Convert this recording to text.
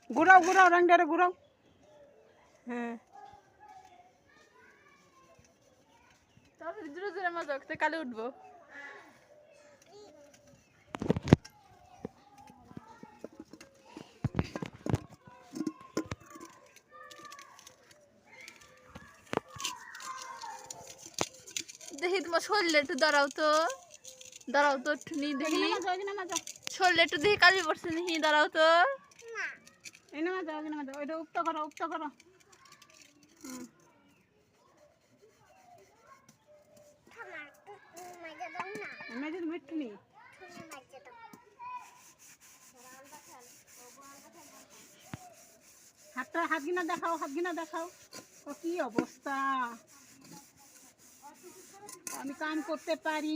ঘুরাও ঘুরাও রাংডারে ঘুরাও। হ্যাঁ তাহলে জোরে জোরে মজা করতে কালে উঠবো। দেখি তোমার শরীরে একটু দাঁড়াও তো একটু নি দেখি শরীরে একটু দেখি কালি পড়ছে নি দাঁড়াও তো। এনে মজা ওইটা উপটা করো উপটা করো। মেজে তুমি একটু নি হাতটা হাত গিনা দেখাও ও কি অবস্থা। আমি কাম করতে পারি।